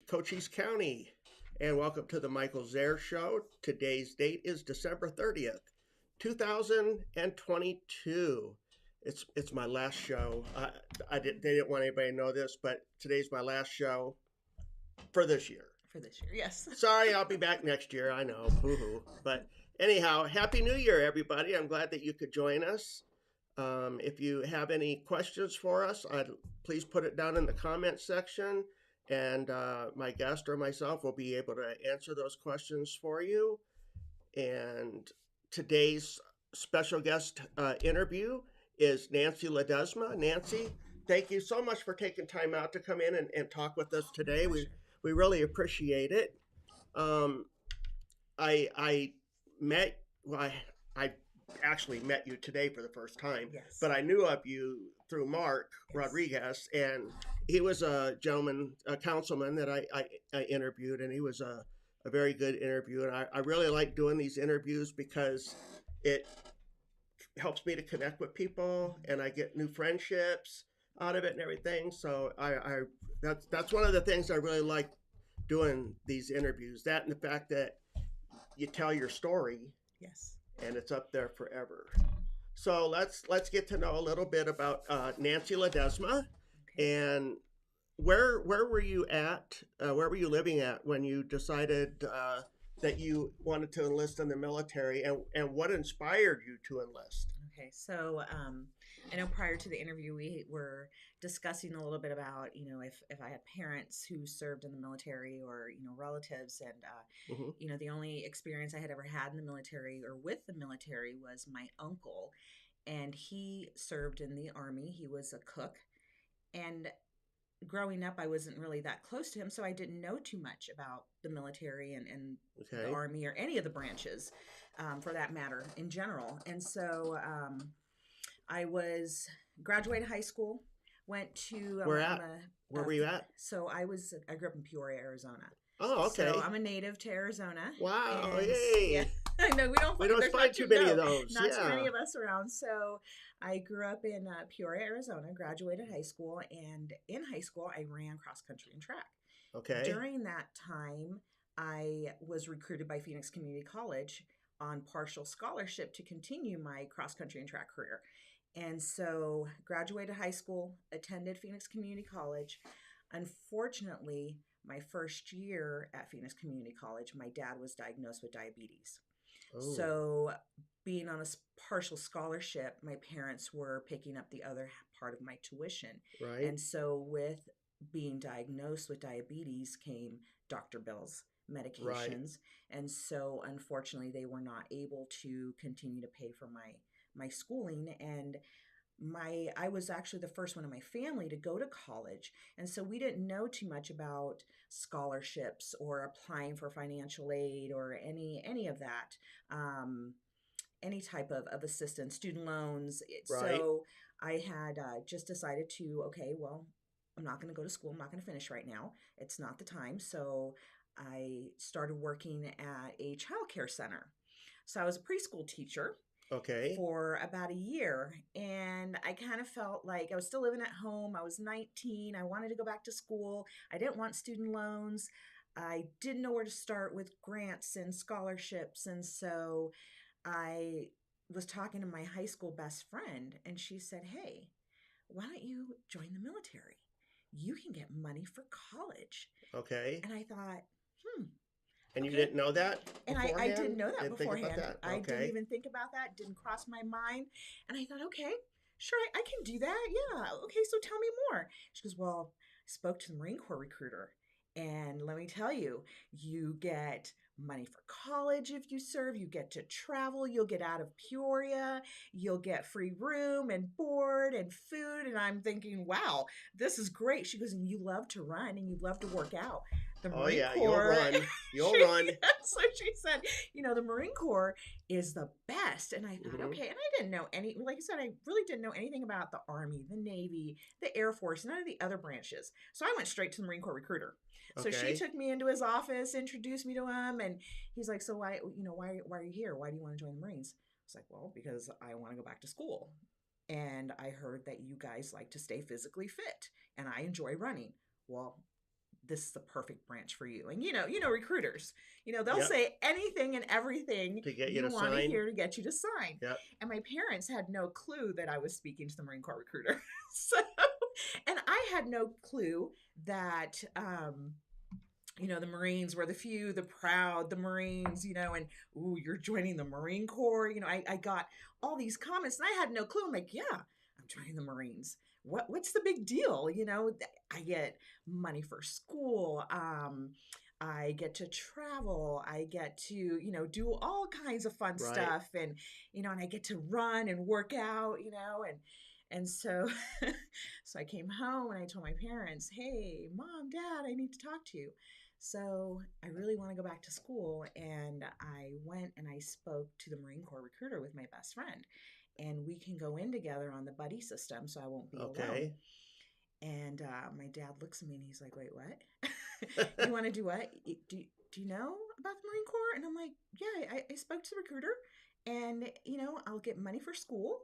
Cochise County, and welcome to the Michael Zehr Show. Today's date is December 30th, 2022. It's my last show. They didn't want anybody to know this, but today's my last show for this year. For this year, yes. Sorry, I'll be back next year. I know, boo-hoo. But anyhow, Happy New Year, everybody. I'm glad that you could join us. If you have any questions for us, please put it down in the comment section, and my guest or myself will be able to answer those questions for you. And today's special guest interview is Nancy Ledesma. Nancy, thank you so much for taking time out to come in and talk with us today. We really appreciate it. I actually met you today for the first time, yes. But I knew of you through Mark Rodriguez, and he was a councilman that I interviewed, and he was a very good interview. And I really like doing these interviews because it helps me to connect with people, and I get new friendships out of it and everything. So that's one of the things I really like doing these interviews. That and the fact that you tell your story. Yes. And it's up there forever. So let's get to know a little bit about Nancy Ledesma. Okay. And where were you at? Where were you living at when you decided that you wanted to enlist in the military, and what inspired you to enlist? Okay, so I know prior to the interview we were discussing a little bit about, if I had parents who served in the military or, relatives, and, the only experience I had ever had in the military or with the military was my uncle, and he served in the Army. He was a cook, and growing up, I wasn't really that close to him, so I didn't know too much about the military and Okay. the Army or any of the branches, for that matter, in general. And so I graduated high school, went to... Where were you at? So I grew up in Peoria, Arizona. Oh, okay. So I'm a native to Arizona. Wow, and, yay. Yeah, I know, we don't find too many of those. Not too many of us around. So I grew up in Peoria, Arizona, graduated high school, and in high school I ran cross country and track. Okay. During that time, I was recruited by Phoenix Community College on partial scholarship to continue my cross country and track career. And so graduated high school, attended Phoenix Community College. Unfortunately, my first year at Phoenix Community College, my dad was diagnosed with diabetes. Oh. So being on a partial scholarship, my parents were picking up the other part of my tuition. Right. And so with being diagnosed with diabetes came doctor bills, medications. Right. And so unfortunately, they were not able to continue to pay for my schooling. And I was actually the first one in my family to go to college. And so we didn't know too much about scholarships or applying for financial aid or any of that, any type of assistance, student loans. Right. So I had just decided to, okay, well, I'm not going to go to school. I'm not going to finish right now. It's not the time. So I started working at a childcare center. So I was a preschool teacher. Okay. For about a year, and I kind of felt like I was still living at home. I was 19. I wanted to go back to school. I didn't want student loans. I didn't know where to start with grants and scholarships, and so I was talking to my high school best friend, and she said, "Hey, why don't you join the military? You can get money for college." Okay. And I thought, And you didn't know that beforehand? And I didn't know that beforehand. That? Okay. I didn't even think about that. Didn't cross my mind. And I thought, okay, sure, I can do that. Yeah. Okay, so tell me more. She goes, well, I spoke to the Marine Corps recruiter. And let me tell you, you get money for college if you serve. You get to travel. You'll get out of Peoria. You'll get free room and board and food. And I'm thinking, wow, this is great. She goes, and you love to run and you love to work out. The Marine Corps, you'll run. So she said, the Marine Corps is the best. And I thought, okay. And I didn't know like I said, I really didn't know anything about the Army, the Navy, the Air Force, none of the other branches. So I went straight to the Marine Corps recruiter. So she took me into his office, introduced me to him, and he's like, so why are you here? Why do you want to join the Marines? I was like, well, because I want to go back to school. And I heard that you guys like to stay physically fit, and I enjoy running. Well, this is the perfect branch for you. And recruiters, they'll Yep. say anything and everything To get you to want to sign. hear to get you to sign. Yep. And my parents had no clue that I was speaking to the Marine Corps recruiter. So, and I had no clue that, the Marines were the few, the proud, the Marines, and, ooh, you're joining the Marine Corps. I got all these comments and I had no clue. I'm like, yeah, I'm joining the Marines. What's the big deal? I get money for school. I get to travel. I get to, do all kinds of fun Right. stuff. And I get to run and work out, and so, so I came home and I told my parents, hey, Mom, Dad, I need to talk to you. So I really want to go back to school. And I went and I spoke to the Marine Corps recruiter with my best friend. And we can go in together on the buddy system, so I won't be alone. And my dad looks at me and he's like, wait, what? You want to do what? Do you know about the Marine Corps? And I'm like, yeah, I spoke to the recruiter and, I'll get money for school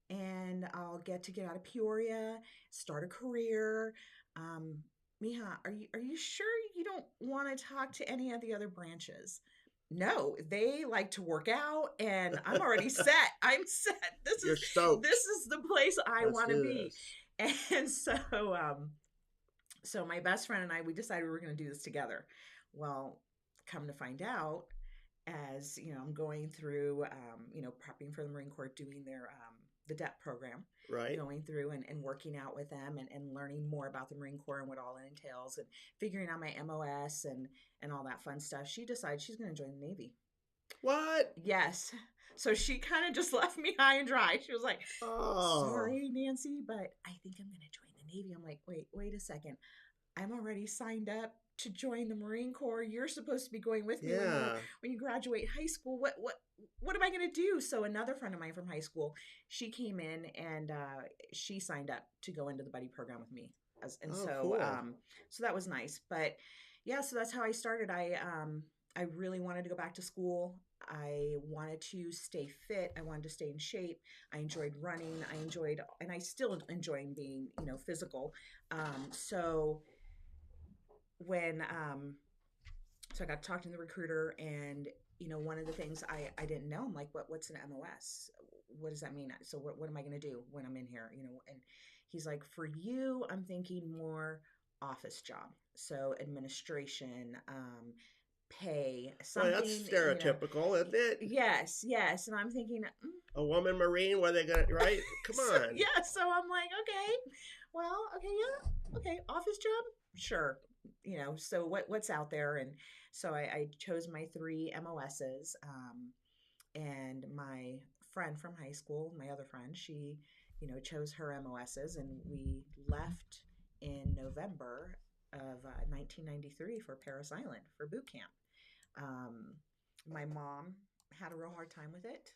and I'll get out of Peoria, start a career. Mija, are you sure you don't want to talk to any of the other branches? No, they like to work out and I'm already set. I'm set. You're stoked. This is the place I want to be. This. And so my best friend and I, we decided we were going to do this together. Well, come to find out, as I'm going through, prepping for the Marine Corps, doing their the DEP program, right? Going through and working out with them and learning more about the Marine Corps and what all it entails, and figuring out my MOS and all that fun stuff. She decided she's going to join the Navy. What? Yes. So she kind of just left me high and dry. She was like, sorry, Nancy, but I think I'm going to join the Navy. I'm like, wait a second. I'm already signed up to join the Marine Corps. You're supposed to be going with me when you graduate high school. What am I going to do? So another friend of mine from high school, she came in and she signed up to go into the buddy program with me. Cool. So that was nice. But yeah, so that's how I started. I really wanted to go back to school. I wanted to stay fit. I wanted to stay in shape. I enjoyed running. And I still enjoy being, physical. So when, so I got talking to the recruiter and, one of the things I didn't know, I'm like, what's an MOS? What does that mean? So what am I going to do when I'm in here? And he's like, for you, I'm thinking more office job. So administration, pay, something. Well, that's stereotypical, isn't it? Yes. And I'm thinking, a woman Marine, what are they gonna, right? Come on. Yeah. So I'm like, okay, office job, sure. So what's out there? And so I chose my 3 MOSs, and my friend from high school, my other friend, she, chose her MOSs, and we left in November of 1993 for Paris Island for boot camp. My mom had a real hard time with it.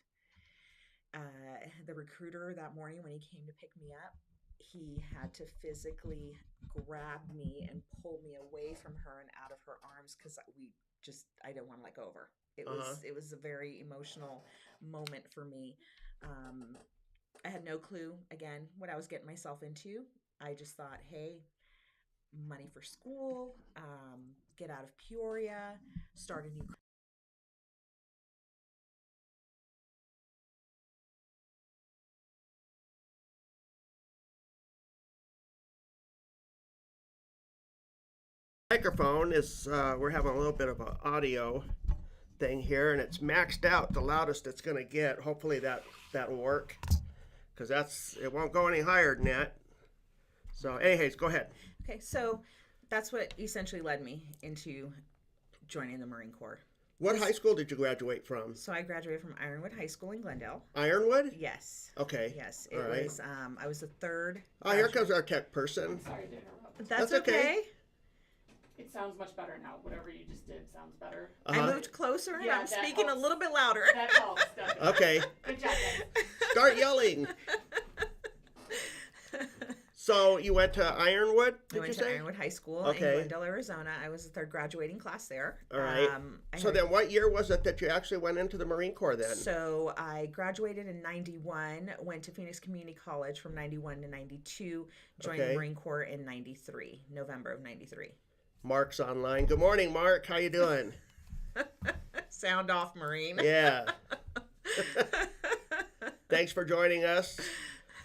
The recruiter that morning when he came to pick me up, he had to physically grab me and pull me away from her and out of her arms because I didn't want to let go of her. It was a very emotional moment for me. I had no clue, again, what I was getting myself into. I just thought, hey, money for school, get out of Peoria, start a new microphone is we're having a little bit of an audio thing here, and it's maxed out, the loudest it's going to get. Hopefully that'll work, because it won't go any higher than that. So anyways, go ahead. Okay, so that's what essentially led me into joining the Marine Corps. What high school did you graduate from? So I graduated from Ironwood High School in Glendale. Ironwood? Yes. Okay. Yes, it was. I was the third. Oh, here comes our tech person. I'm sorry to interrupt. That's okay. It sounds much better now. Whatever you just did sounds better. I moved closer and Yeah, I'm that speaking helps. a little bit louder. That helps, definitely. Okay. Good job, guys. Start yelling. So you went to Ironwood, I went to Ironwood High School in Glendale, Arizona. I was the third graduating class there. All right. Then what year was it that you actually went into the Marine Corps then? So I graduated in 91, went to Phoenix Community College from 91 to 92, joined the Marine Corps in 93, November of 93. Mark's online. Good morning, Mark. How you doing? Sound off, Marine. Yeah. Thanks for joining us.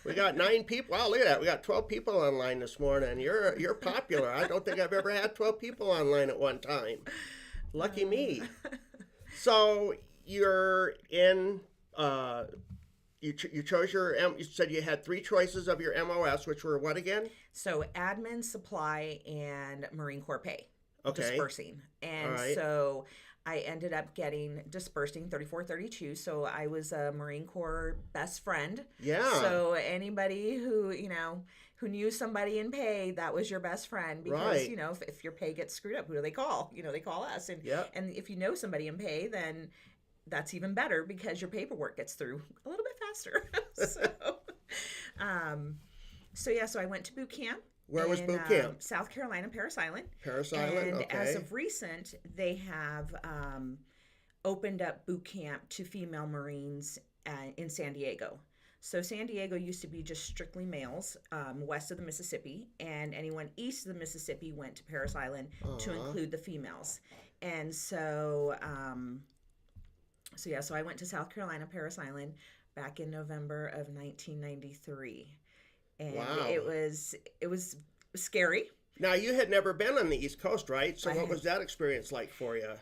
We got 9 people. Wow, look at that. We got 12 people online this morning. You're popular. I don't think I've ever had 12 people online at one time. Lucky me. So you're in. You chose your. You said you had 3 choices of your MOS, which were what again? So admin, supply, and Marine Corps pay. Okay. Dispersing. And All right. so I ended up getting dispersing 3432. So I was a Marine Corps best friend. Yeah. So anybody who, who knew somebody in pay, that was your best friend because, Right. if your pay gets screwed up, who do they call? They call us. And Yep. and if you know somebody in pay, then that's even better because your paperwork gets through a little bit faster. So I went to boot camp. Where was boot camp? South Carolina, Parris Island. Parris Island. And Okay. as of recent, they have opened up boot camp to female Marines in San Diego. So San Diego used to be just strictly males west of the Mississippi, and anyone east of the Mississippi went to Parris Island to include the females. And so, so I went to South Carolina, Parris Island, back in November of 1993. And Wow. it was scary. Now you had never been on the East Coast, right? So I what had- was that experience like for you?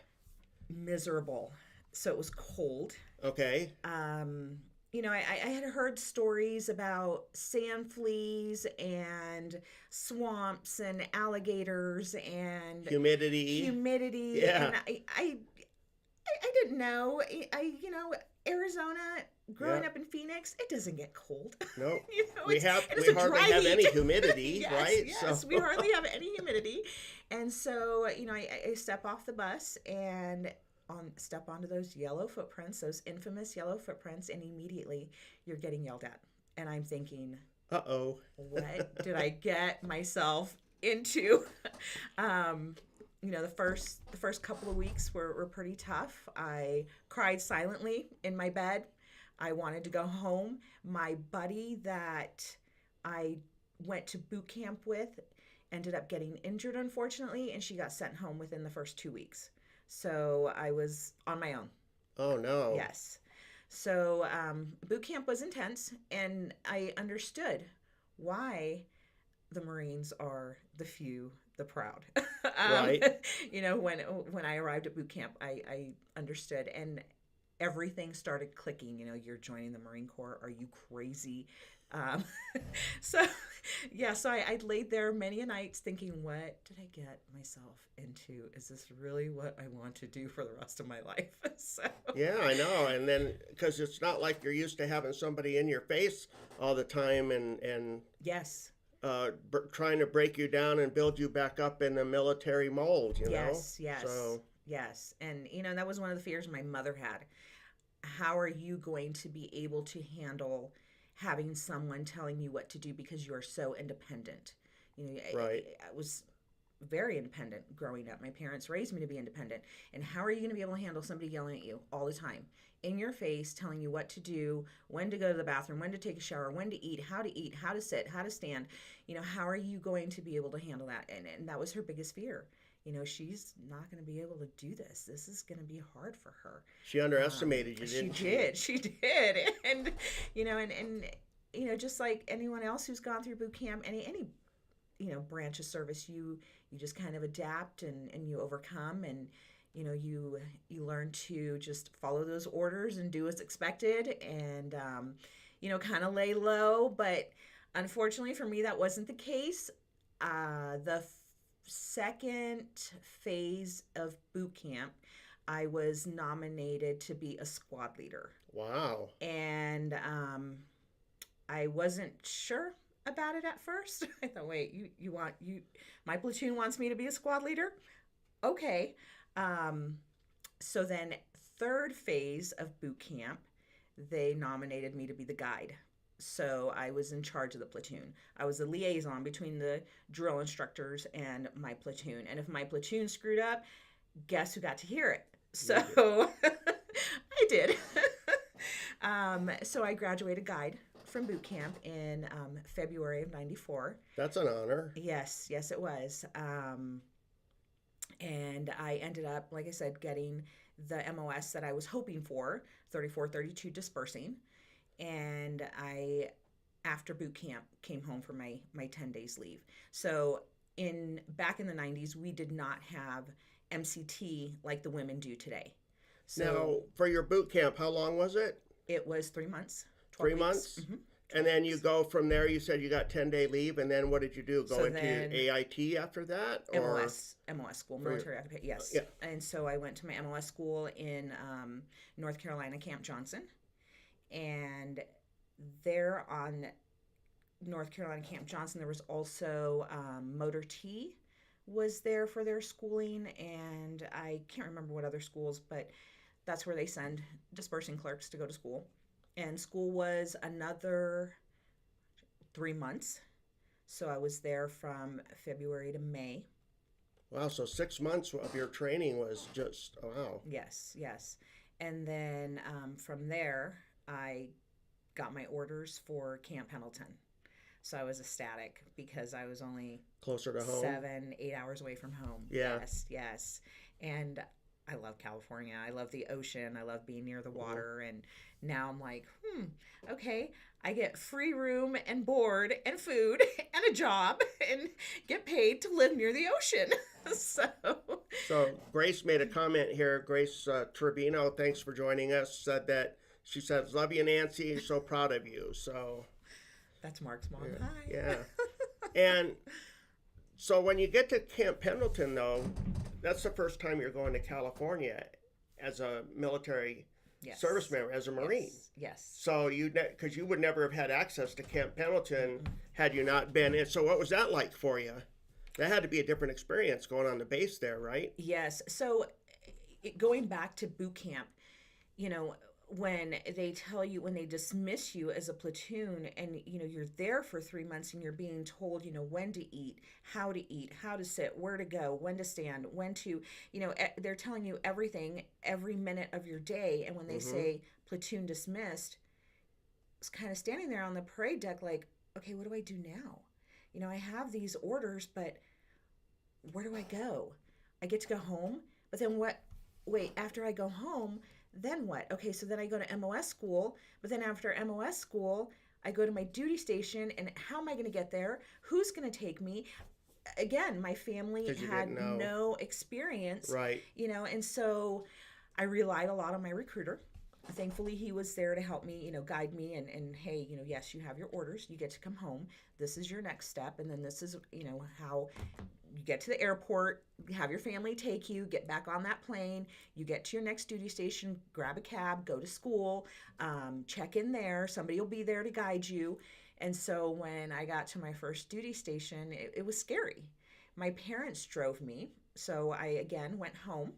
Miserable. So it was cold. Okay. I had heard stories about sand fleas and swamps and alligators and Humidity. Yeah. And I didn't know. Arizona, growing Yeah. up in Phoenix, it doesn't get cold. Nope. We We it's a hardly dry have heat. any humidity, Yes, right? Yes, we hardly have any humidity. And so, I step off the bus and step onto those yellow footprints, those infamous yellow footprints, and immediately you're getting yelled at. And I'm thinking, Uh-oh. what did I get myself into? The first couple of weeks were pretty tough. I cried silently in my bed. I wanted to go home. My buddy that I went to boot camp with ended up getting injured, unfortunately, and she got sent home within the first 2 weeks. So I was on my own. Oh no. Yes. So boot camp was intense, and I understood why the Marines are the few, the proud. Right. When I arrived at boot camp, I understood, and everything started clicking. You're joining the Marine Corps. Are you crazy? So I laid there many a nights thinking, what did I get myself into? Is this really what I want to do for the rest of my life? So Yeah, I know. And then, because it's not like you're used to having somebody in your face all the time and yes. trying to break you down and build you back up in the military mold, Yes. So, Yes. And, that was one of the fears my mother had. How are you going to be able to handle having someone telling you what to do because you are so independent? Right. I was very independent growing up. My parents raised me to be independent. And how are you going to be able to handle somebody yelling at you all the time in your face, telling you what to do, when to go to the bathroom, when to take a shower, when to eat, how to sit, how to stand? How are you going to be able to handle that? And that was her biggest fear. She's not going to be able to do this. This is going to be hard for her. She underestimated you, didn't she? She did. And, just like anyone else who's gone through boot camp, any branch of service, you just kind of adapt and you overcome, and, you learn to just follow those orders and do as expected and, kind of lay low. But unfortunately for me, that wasn't the case. The second phase of boot camp, I was nominated to be a squad leader. Wow. And I wasn't sure about it at first. I thought, wait, my platoon wants me to be a squad leader? Okay. So then third phase of boot camp, they nominated me to be the guide. So I was in charge of the platoon. I was a liaison between the drill instructors and my platoon. And if my platoon screwed up, guess who got to hear it? So I did. So I graduated guide from boot camp in February of '94. That's an honor. Yes, it was. And I ended up, like I said, getting the MOS that I was hoping for, 34, 32 dispersing. And I, after boot camp, came home for my 10 days leave. So back in the 90s, we did not have MCT like the women do today. So Now, for your boot camp, how long was it? it was 3 months, 12 3 weeks. months? Mhm. And then you go from there, you said you got 10-day leave, and then what did you do? Go So into then AIT after that? Or MOS school, for your- military occupation, yes. Yeah. And so I went to my MOS school in North Carolina, Camp Johnson. And there on North Carolina Camp Johnson, there was also Motor T was there for their schooling, and I can't remember what other schools, but that's where they send dispersing clerks to go to school. And school was another 3 months. So I was there from February to May. Wow, so 6 months of your training was just, wow. Yes, yes. And then from there, I got my orders for Camp Pendleton. So I was ecstatic because I was only Closer to home? 7, 8 hours away from home. Yeah. Yes, yes. And I love California. I love the ocean. I love being near the water. And now I'm like, okay, I get free room and board and food and a job and get paid to live near the ocean. So Grace made a comment here. Grace Trevino, thanks for joining us, said that she says, love you, Nancy. So proud of you. So that's Mark's mom. yeah, Hi. yeah. And so when you get to Camp Pendleton, though, that's the first time you're going to California as a military Yes. service member, as a Marine. Yes. So because you would never have had access to Camp Pendleton had you not been. And so what was that like for you? That had to be a different experience going on the base there, right? Yes. So going back to boot camp, when they tell you, when they dismiss you as a platoon and, you're there for 3 months and you're being told, when to eat, how to sit, where to go, when to stand, when to, they're telling you everything every minute of your day. And when they say platoon dismissed, it's kind of standing there on the parade deck like, okay, what do I do now? I have these orders, but where do I go? I get to go home, but then what? Wait, after I go home, then what? Okay, so then I go to MOS school, but then after MOS school, I go to my duty station, and how am I going to get there? Who's going to take me? Again, my family had no experience, right? And so I relied a lot on my recruiter. Thankfully, he was there to help me, guide me and hey, yes, you have your orders. You get to come home. This is your next step. And then this is, how you get to the airport, have your family take you, get back on that plane. You get to your next duty station, grab a cab, go to school, check in there. Somebody will be there to guide you. And so when I got to my first duty station, it was scary. My parents drove me. So I, again, went home,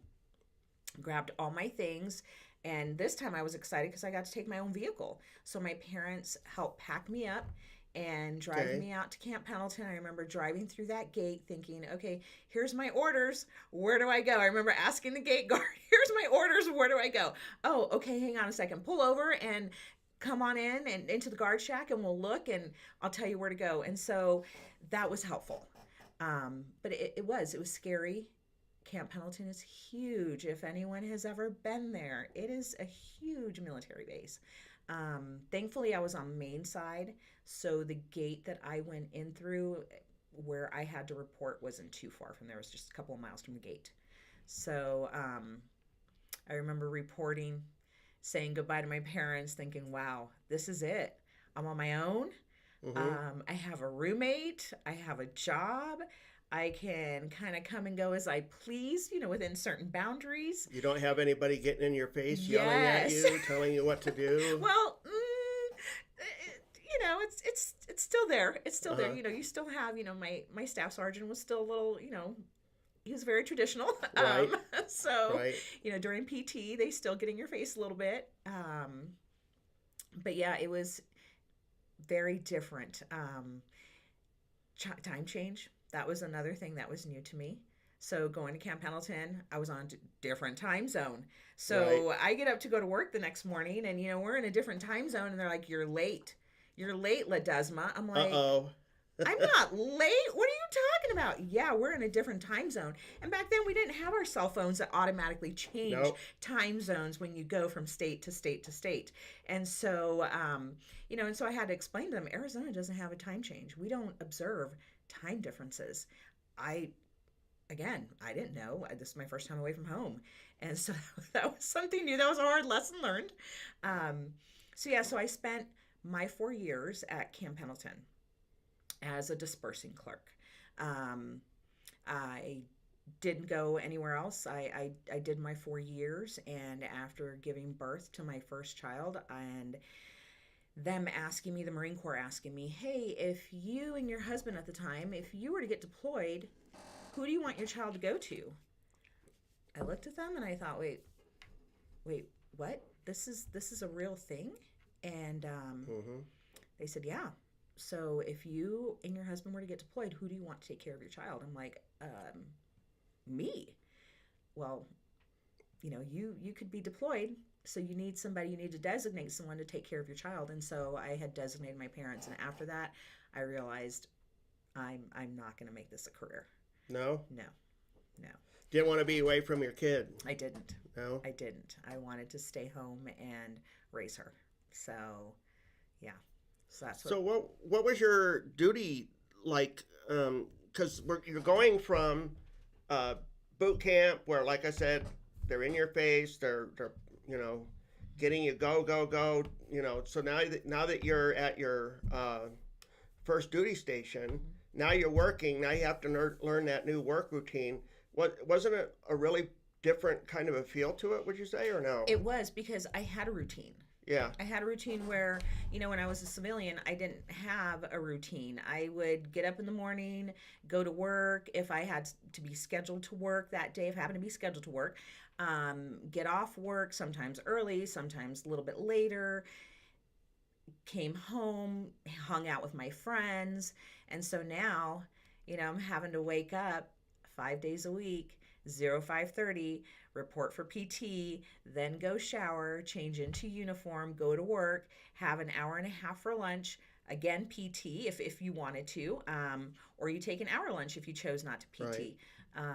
grabbed all my things. And this time I was excited because I got to take my own vehicle. So my parents helped pack me up and drive me out to Camp Pendleton. I remember driving through that gate thinking, okay, here's my orders. Where do I go? I remember asking the gate guard, here's my orders. Where do I go? Oh, okay, hang on a second. Pull over and come on in and into the guard shack and we'll look and I'll tell you where to go. And so that was helpful. But it was scary. Camp Pendleton is huge. If anyone has ever been there, it is a huge military base. Thankfully, I was on main side, so the gate that I went in through where I had to report wasn't too far from there. It was just a couple of miles from the gate. So I remember reporting, saying goodbye to my parents, thinking, wow, this is it. I'm on my own. I have a roommate. I have a job. I can kind of come and go as I please, within certain boundaries. You don't have anybody getting in your face, yelling at you, telling you what to do. Well, it's still there. It's still there. You still have, my staff sergeant was still a little, he was very traditional. Right. During PT, they still get in your face a little bit. But yeah, it was very different. Time change. That was another thing that was new to me. So going to Camp Pendleton, I was on a different time zone. So I get up to go to work the next morning and, we're in a different time zone and they're like, you're late. You're late, Ledesma. I'm like, I'm not late. What are you talking about? Yeah, we're in a different time zone. And back then we didn't have our cell phones that automatically change Nope. time zones when you go from state to state to state. And so, and so I had to explain to them, Arizona doesn't have a time change. We don't observe time differences. I, again, I didn't know. This is my first time away from home. And so that was something new. That was a hard lesson learned. So I spent my 4 years at Camp Pendleton as a dispersing clerk. I didn't go anywhere else. I did my 4 years, and after giving birth to my first child and them asking me, the Marine Corps asking me, hey, if you and your husband at the time, if you were to get deployed, who do you want your child to go to? I looked at them and I thought, wait, what? This is a real thing? And they said, yeah. So if you and your husband were to get deployed, who do you want to take care of your child? I'm like, me. Well, you could be deployed, so you need to designate someone to take care of your child. And so I had designated my parents, and after that, I realized I'm not going to make this a career. No? No. Didn't want to be away from your kid? I didn't. No? I didn't. I wanted to stay home and raise her. So, yeah. So that's what. So what was your duty like? Because you're going from boot camp where, like I said, they're in your face. They're getting you go. So now that you're at your first duty station, now you're working. Now you have to learn that new work routine. Wasn't it a really different kind of a feel to it? Would you say, or no? It was, because I had a routine. Yeah. I had a routine where, when I was a civilian, I didn't have a routine. I would get up in the morning, go to work. If I had to be scheduled to work that day, if I happened to be scheduled to work, get off work, sometimes early, sometimes a little bit later, came home, hung out with my friends. And so now, I'm having to wake up 5 days a week, 05:30, report for PT, then go shower, change into uniform, go to work, have an hour and a half for lunch, again PT if you wanted to, or you take an hour lunch if you chose not to PT. Right.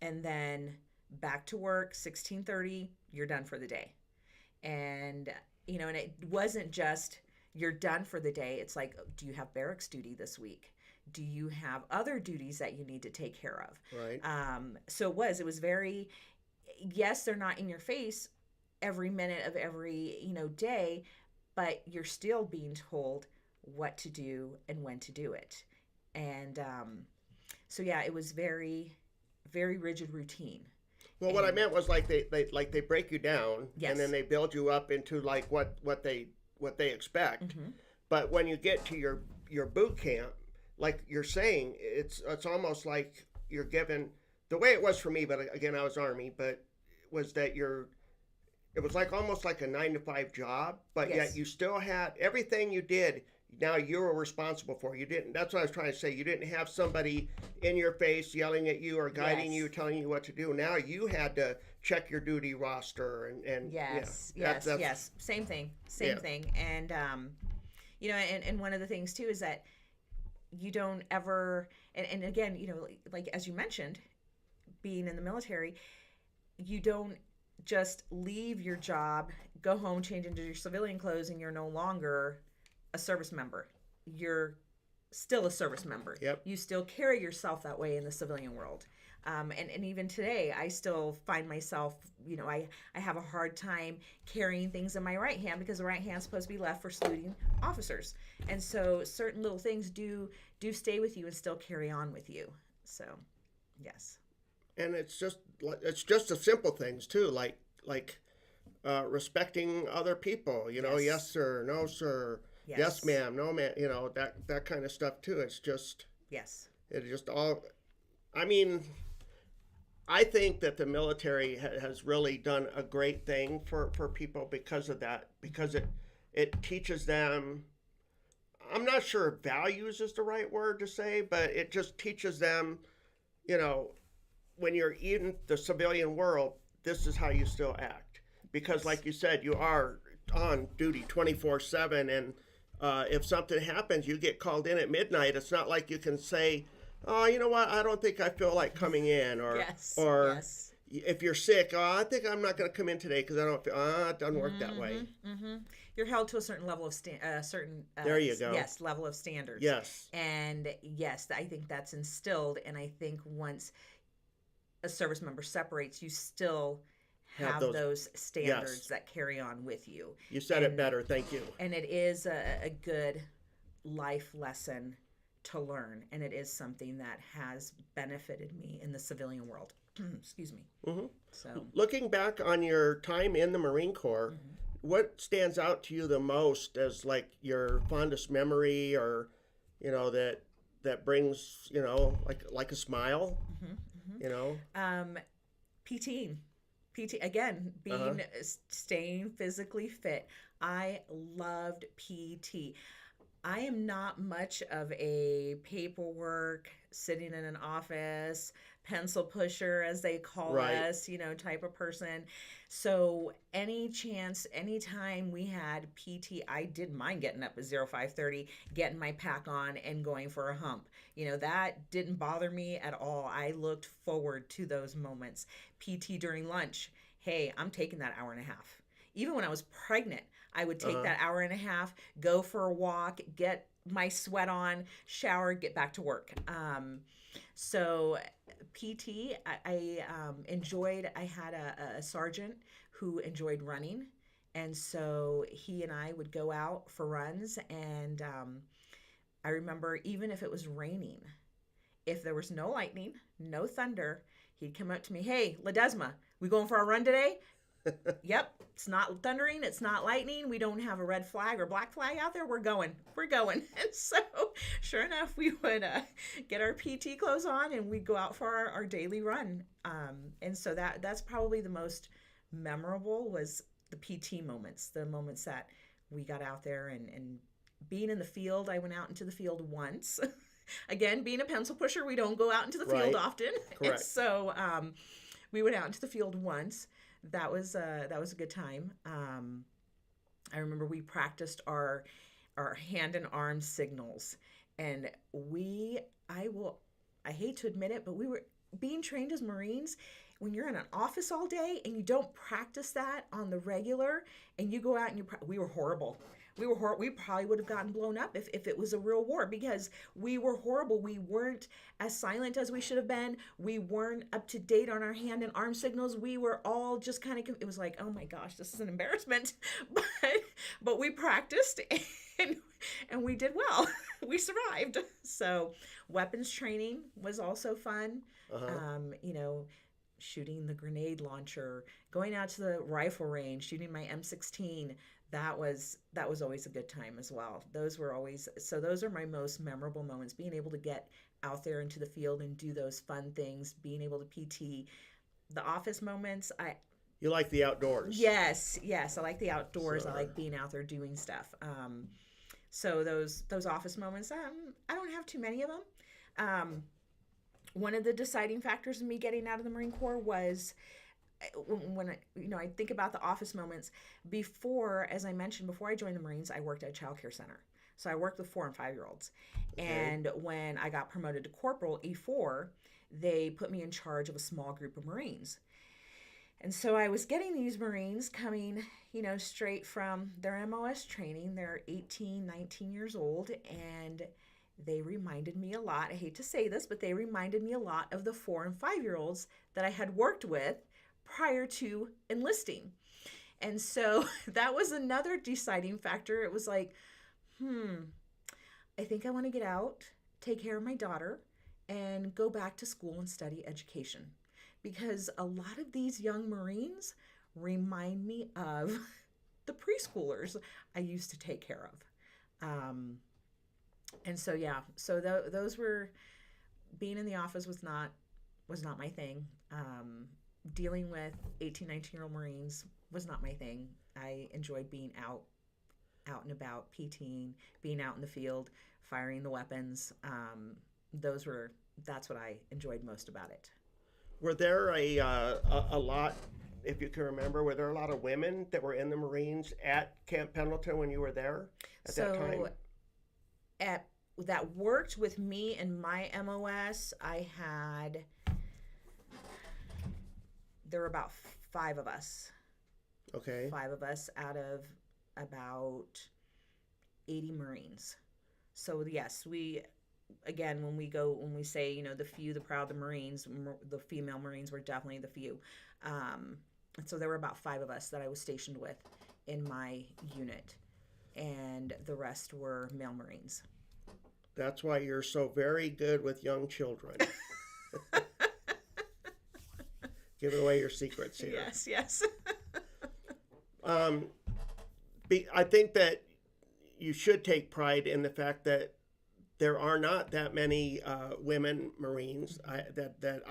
And then back to work, 16:30, you're done for the day. And, and it wasn't just you're done for the day. It's like, do you have barracks duty this week? Do you have other duties that you need to take care of? Right. So it was very, yes, they're not in your face every minute of every, day, but you're still being told what to do and when to do it. And it was very, very rigid routine. Well, what I meant was like they break you down, yes, and then they build you up into like what they expect. Mm-hmm. But when you get to your boot camp, like you're saying, it's almost like you're given, the way it was for me, but again, I was Army, but was that it was like almost like a 9-to-5 job, but yes, yet you still had everything you did. Now you were responsible for. You didn't. That's what I was trying to say. You didn't have somebody in your face yelling at you or guiding yes, you, telling you what to do. Now you had to check your duty roster and yes, yeah, yes, same thing. And and one of the things too is that you don't ever, and again, like as you mentioned, being in the military, you don't just leave your job, go home, change into your civilian clothes, and you're no longer a service member. You're still a service member. Yep. You still carry yourself that way in the civilian world. And even today, I still find myself, I have a hard time carrying things in my right hand because the right hand's supposed to be left for saluting officers. And so certain little things do stay with you and still carry on with you. So, yes. And it's just the simple things too, like respecting other people. Yes. Yes sir, no sir, yes ma'am, no ma'am. That kind of stuff too. It's just yes. It just all. I mean, I think that the military has really done a great thing for people because of that. Because it teaches them. I'm not sure if values is the right word to say, but it just teaches them, when you're in the civilian world, this is how you still act. Because like you said, you are on duty 24/7, and if something happens, you get called in at midnight. It's not like you can say, "Oh, you know what? I don't think I feel like coming in," or Yes. or Yes. if you're sick, "Oh, I think I'm not going to come in today because I don't feel." It doesn't work that way. Mm-hmm. You're held to a certain level of There you go. yes, level of standards. Yes. And yes, I think that's instilled. And I think once a service member separates, you still have those standards Yes. that carry on with you. You said it better. Thank you. And it is a good life lesson to learn. And it is something that has benefited me in the civilian world. Excuse me. Mm-hmm. So, looking back on your time in the Marine Corps, what stands out to you the most as like your fondest memory, or that brings like a smile? PTing. PT again, being staying physically fit. I loved PT. I am not much of a paperwork, sitting in an office, pencil pusher, as they call us, type of person. So anytime we had PT, I didn't mind getting up at 05:30, getting my pack on and going for a hump. That didn't bother me at all. I looked forward to those moments. PT during lunch. Hey, I'm taking that hour and a half. Even when I was pregnant, I would take that hour and a half, go for a walk, get my sweat on, shower, get back to work. So PT, I enjoyed. I had a sergeant who enjoyed running. And so he and I would go out for runs. And I remember, even if it was raining, if there was no lightning, no thunder, he'd come up to me, "Hey, Ledesma, we going for a run today?" Yep, it's not thundering, it's not lightning, we don't have a red flag or black flag out there, we're going. And so sure enough, we would get our PT clothes on and we'd go out for our daily run. And so that's probably the most memorable, was the PT moments, the moments that we got out there. And being in the field, I went out into the field once. Again, being a pencil pusher, we don't go out into the field often. Correct. And so we went out into the field once. That was a good time. I remember we practiced our hand and arm signals, and I hate to admit it, but we were being trained as Marines. When you're in an office all day and you don't practice that on the regular, and you go out and we were horrible. We probably would have gotten blown up if it was a real war, because we were horrible. We weren't as silent as we should have been. We weren't up to date on our hand and arm signals. We were all just kind of, it was like, oh my gosh, this is an embarrassment. But we practiced and we did well. We survived. So weapons training was also fun. Shooting the grenade launcher, going out to the rifle range, shooting my M16. That was always a good time as well. Those are my most memorable moments, being able to get out there into the field and do those fun things, being able to PT. The office moments, you like the outdoors. Yes, I like the outdoors. Sure. I like being out there doing stuff. So those office moments, I don't have too many of them. One of the deciding factors in me getting out of the Marine Corps was when I think about the office moments. Before, as I mentioned, before I joined the Marines, I worked at a child care center. So I worked with 4 and 5-year-olds. Okay. And when I got promoted to corporal, E4, they put me in charge of a small group of Marines. And so I was getting these Marines coming, straight from their MOS training. They're 18, 19 years old, and they reminded me a lot. I hate to say this, but they reminded me a lot of the 4 and 5-year-olds that I had worked with prior to enlisting. And so that was another deciding factor. It was like, I think I want to get out, take care of my daughter, and go back to school and study education. Because a lot of these young Marines remind me of the preschoolers I used to take care of. And so, those were, being in the office was not my thing. Dealing with 18, 19-year-old Marines was not my thing. I enjoyed being out and about, PTing, being out in the field, firing the weapons. That's what I enjoyed most about it. Were there a lot if you can remember, were there a lot of women that were in the Marines at Camp Pendleton when you were there at that time? At that worked with me in my MOS, there were about 5 of us. Okay. 5 of us out of about 80 Marines. So yes, when we say, the few, the proud, the Marines, the female Marines were definitely the few. So there were about 5 of us that I was stationed with in my unit, and the rest were male Marines. That's why you're so very good with young children. Giving away your secrets here. Yes. I think that you should take pride in the fact that there are not that many women Marines that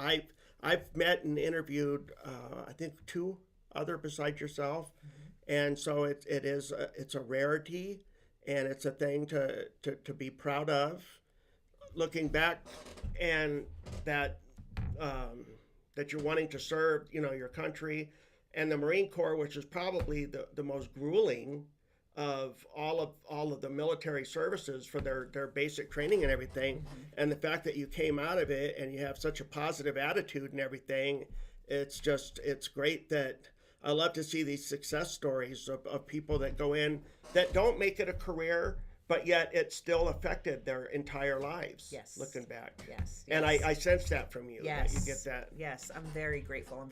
I've met and interviewed. I think 2 other besides yourself, and so it's a rarity, and it's a thing to be proud of. Looking back, and that you're wanting to serve, your country, and the Marine Corps, which is probably the most grueling of all of the military services for their basic training and everything. And the fact that you came out of it and you have such a positive attitude and everything, it's great. That I love to see these success stories of people that go in that don't make it a career, but yet it still affected their entire lives. Yes. Looking back. Yes. And I sense that from you. Yes. That you get that. Yes. I'm very grateful. I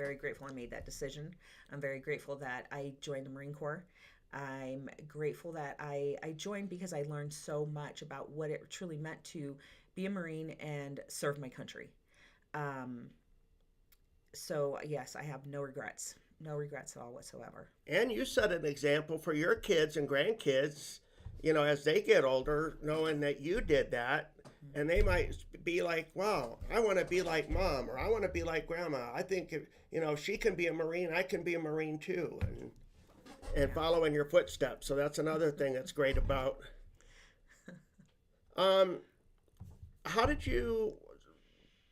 made that decision. I'm very grateful that I joined the Marine Corps. I'm grateful that I joined because I learned so much about what it truly meant to be a Marine and serve my country. So yes, I have no regrets at all whatsoever. And you set an example for your kids and grandkids, as they get older, knowing that you did that. And they might be like, wow, I want to be like Mom, or I want to be like Grandma. I think, if she can be a Marine, I can be a Marine too. And following your footsteps. So that's another thing that's great about. How did you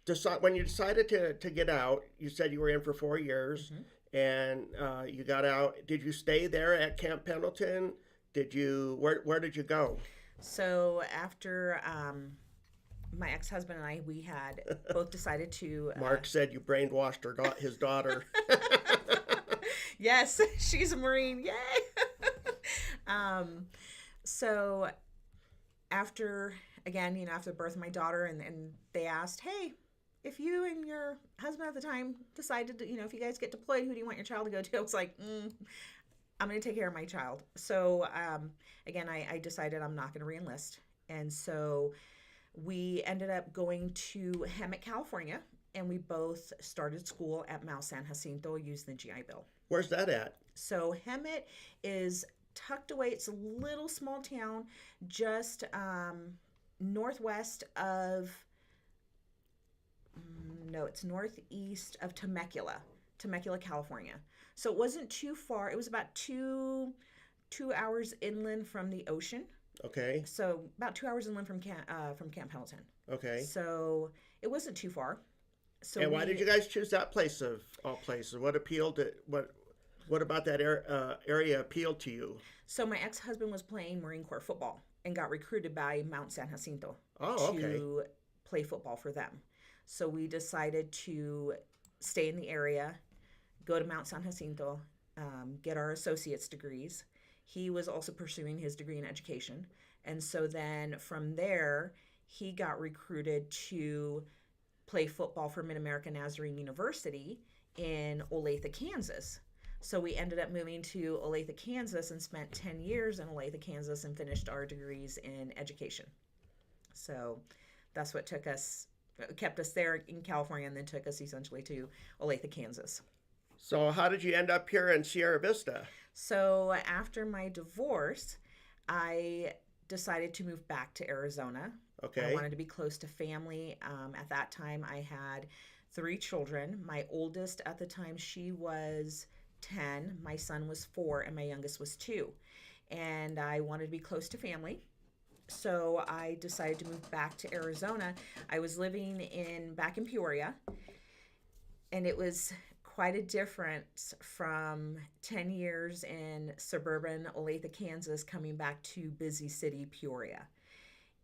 decide, when you decided to get out? You said you were in for 4 years, and you got out. Did you stay there at Camp Pendleton? Where did you go? So after my ex-husband and I, we had both decided to. Mark said you brainwashed his daughter. Yes, she's a Marine. Yay! So after the birth of my daughter, and they asked, hey, if you and your husband at the time decided to, if you guys get deployed, who do you want your child to go to? I was like, I'm going to take care of my child. So I decided I'm not going to re-enlist. And so we ended up going to Hemet, California, and we both started school at Mount San Jacinto using the GI Bill. Where's that at? So Hemet is tucked away. It's a little small town just northwest of, it's northeast of Temecula, California. So it wasn't too far. It was about two hours inland from the ocean. Okay. So about 2 hours inland from Camp Pendleton. Okay. So it wasn't too far. So why did you guys choose that place of all places? What about that area appealed to you? So my ex-husband was playing Marine Corps football and got recruited by Mount San Jacinto to play football for them. So we decided to stay in the area, go to Mount San Jacinto, get our associate's degrees. He was also pursuing his degree in education. And so then from there, he got recruited to play football for Mid-America Nazarene University in Olathe, Kansas. So we ended up moving to Olathe, Kansas, and spent 10 years in Olathe, Kansas, and finished our degrees in education. So that's what kept us there in California, and then took us essentially to Olathe, Kansas. So how did you end up here in Sierra Vista? So after my divorce, I decided to move back to Arizona. Okay. I wanted to be close to family. At that time, I had 3 children. My oldest at the time, she was 10. My son was 4, and my youngest was 2. And I wanted to be close to family. So I decided to move back to Arizona. I was living back in Peoria, and it was quite a difference from 10 years in suburban Olathe, Kansas, coming back to busy city Peoria.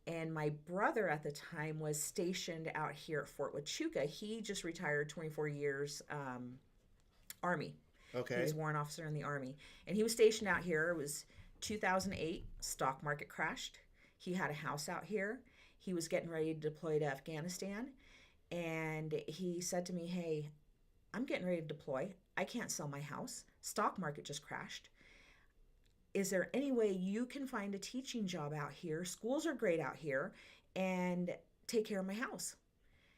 And my brother at the time was stationed out here at Fort Huachuca. He just retired, 24 years, Army. He Okay. was a warrant officer in the Army. And he was stationed out here. It was 2008, stock market crashed. He had a house out here. He was getting ready to deploy to Afghanistan. And he said to me, hey, I'm getting ready to deploy. I can't sell my house. Stock market just crashed. Is there any way you can find a teaching job out here? Schools are great out here, and take care of my house.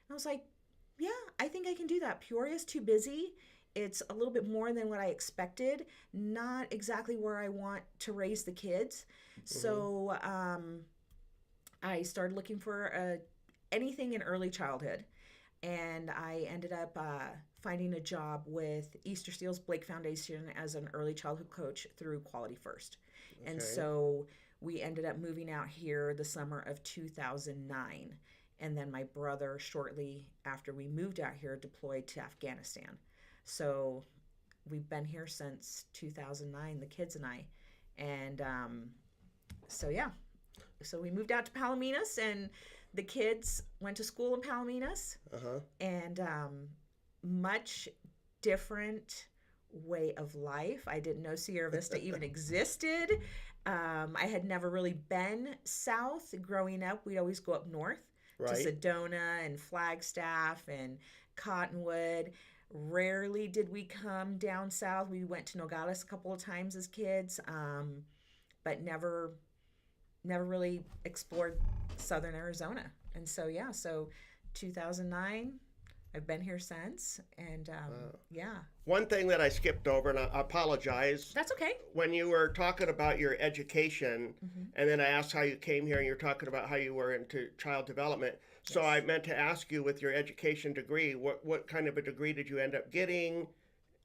And I was like, yeah, I think I can do that. Peoria's too busy. It's a little bit more than what I expected. Not exactly where I want to raise the kids. So I started looking for anything in early childhood. And I ended up finding a job with Easter Steel's Blake Foundation as an early childhood coach through Quality First. Okay. And so we ended up moving out here the summer of 2009. And then my brother, shortly after we moved out here, deployed to Afghanistan. So we've been here since 2009, the kids and I. And so, yeah. So we moved out to Palominas, and the kids went to school in Palominas. And much different way of life. I didn't know Sierra Vista even existed. I had never really been south growing up. We'd always go up north to Sedona and Flagstaff and Cottonwood. Rarely did we come down south. We went to Nogales a couple of times as kids, but never really explored southern Arizona. And so, yeah, so 2009, I've been here since. And yeah. One thing that I skipped over, and I apologize. That's okay. When you were talking about your education, and then I asked how you came here, and you're talking about how you were into child development. So I meant to ask you, with your education degree, what kind of a degree did you end up getting?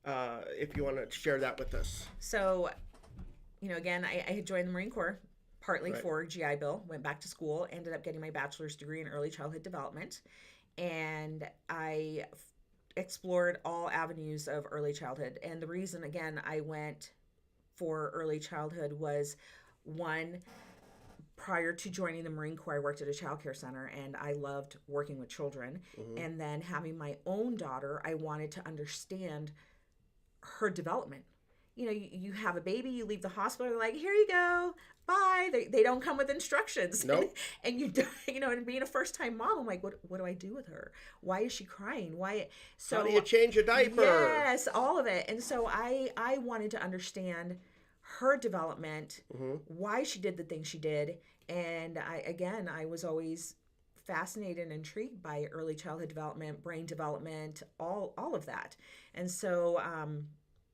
If you want to share that with us. So, again, I had joined the Marine Corps partly for GI Bill, went back to school, ended up getting my bachelor's degree in early childhood development. And I explored all avenues of early childhood. And the reason, again, I went for early childhood was, one, prior to joining the Marine Corps, I worked at a child care center, and I loved working with children. And then having my own daughter, I wanted to understand her development. You have a baby, you leave the hospital, they're like, here you go, bye. They don't come with instructions. Nope. And and being a first-time mom, I'm like, what do I do with her? Why is she crying? So how do you change a diaper? Yes, all of it. And so I wanted to understand her development, why she did the things she did. And I was always fascinated and intrigued by early childhood development, brain development, all of that. And so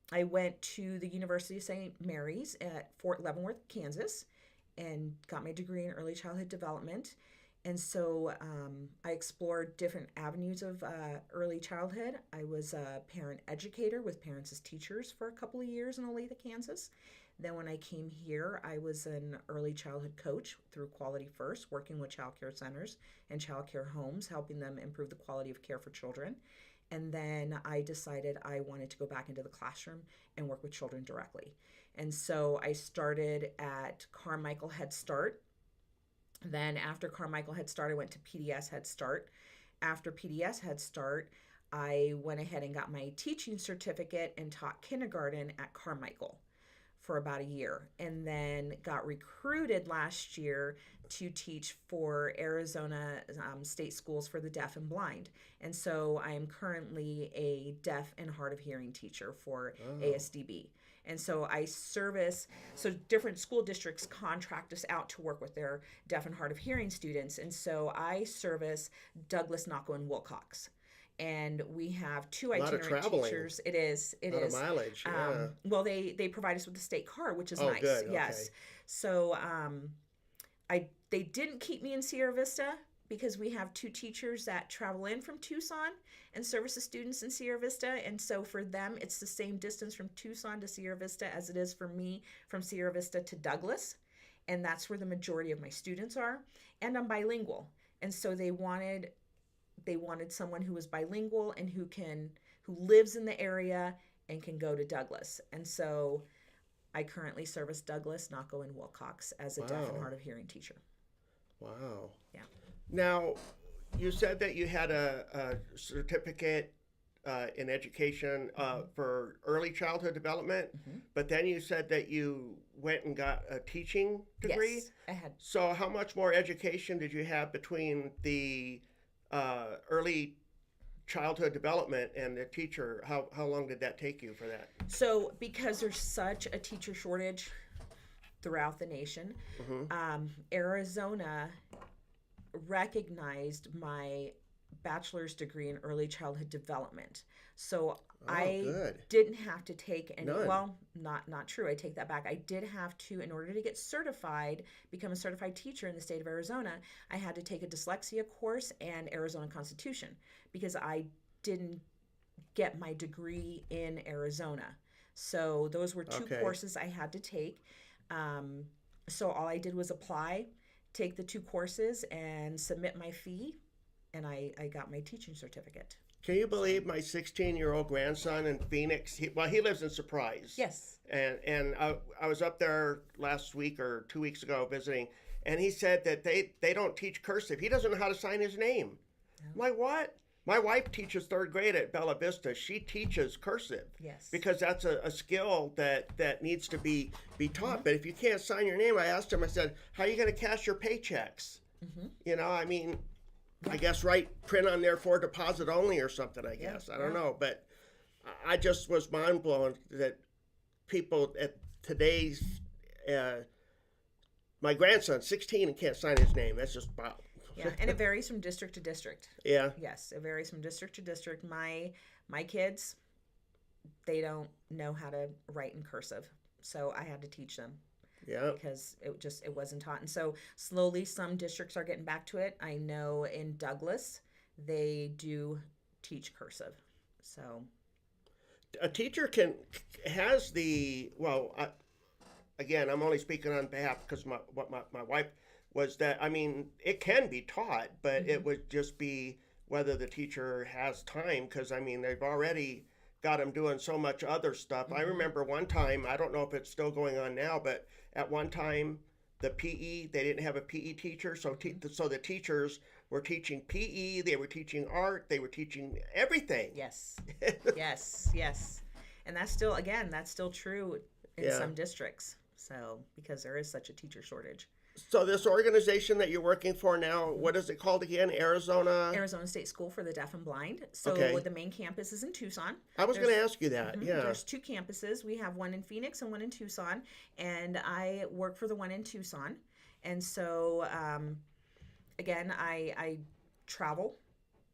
I went to the University of St. Mary's at Fort Leavenworth, Kansas, and got my degree in early childhood development. And so I explored different avenues of early childhood. I was a parent educator with Parents as Teachers for a couple of years in Olathe, Kansas. Then when I came here, I was an early childhood coach through Quality First, working with child care centers and child care homes, helping them improve the quality of care for children. And then I decided I wanted to go back into the classroom and work with children directly. And so I started at Carmichael Head Start. Then after Carmichael Head Start, I went to PDS Head Start. After PDS Head Start, I went ahead and got my teaching certificate and taught kindergarten at Carmichael for about a year, and then got recruited last year to teach for Arizona state schools for the deaf and blind. And so I am currently a deaf and hard of hearing teacher for ASDB. And so I service, so different school districts contract us out to work with their deaf and hard of hearing students. And so I service Douglas, Naco, and Wilcox. And we have two itinerant teachers. It is. A lot of mileage. Yeah. Well, they provide us with the state car, which is nice. Good. Yes. Okay. So they didn't keep me in Sierra Vista because we have two teachers that travel in from Tucson and service the students in Sierra Vista. And so for them, it's the same distance from Tucson to Sierra Vista as it is for me from Sierra Vista to Douglas. And that's where the majority of my students are. And I'm bilingual. And so they wanted someone who was bilingual and who who lives in the area and can go to Douglas. And so I currently service Douglas, Naco, and Wilcox as a deaf and Wow. hard of hearing teacher. Wow. Yeah. Now, you said that you had a certificate in education for early childhood development, but then you said that you went and got a teaching degree. Yes, I had. So, how much more education did you have between the early childhood development and the teacher? How long did that take you for that? So because there's such a teacher shortage throughout the nation, Arizona recognized my bachelor's degree in early childhood development. So I good. didn't have to take any, None. well, not true. I take that back. I did have to, in order to get certified, become a certified teacher in the state of Arizona, I had to take a dyslexia course and Arizona Constitution because I didn't get my degree in Arizona. So those were two Okay. courses I had to take. So all I did was apply, take the two courses, and submit my fee, and I got my teaching certificate. Can you believe my 16-year-old grandson in Phoenix? He lives in Surprise. Yes. And I was up there last week or 2 weeks ago visiting, and he said that they don't teach cursive. He doesn't know how to sign his name. I'm like, what? My wife teaches third grade at Bella Vista. She teaches cursive. Yes. Because that's a skill that needs to be taught. But if you can't sign your name, I asked him, I said, how are you going to cash your paychecks? You know, I mean, I guess print on there for deposit only or something, I guess. I don't know. But I just was mind blown that people at today's, my grandson, 16, and can't sign his name. That's just wow. Yeah, and it varies from district to district. Yeah. Yes, it varies from district to district. My kids, they don't know how to write in cursive, so I had to teach them. Yeah. Because it wasn't taught. And so slowly some districts are getting back to it. I know in Douglas they do teach cursive. So A teacher has the, well, again, I'm only speaking on behalf because my wife was that, I mean, it can be taught, but it would just be whether the teacher has time, because I mean, they've already got them doing so much other stuff. I remember one time, I don't know if it's still going on now, but at one time, the PE, they didn't have a PE teacher, so so the teachers were teaching PE, they were teaching art, they were teaching everything. yes, yes. And that's still true in some districts. So because there is such a teacher shortage. So this organization that you're working for now, what is it called again? Arizona State School for the Deaf and Blind. So Okay. the main campus is in Tucson. I was going to ask you that. Yeah. There's two campuses. We have one in Phoenix and one in Tucson, and I work for the one in Tucson. And so, again, I travel,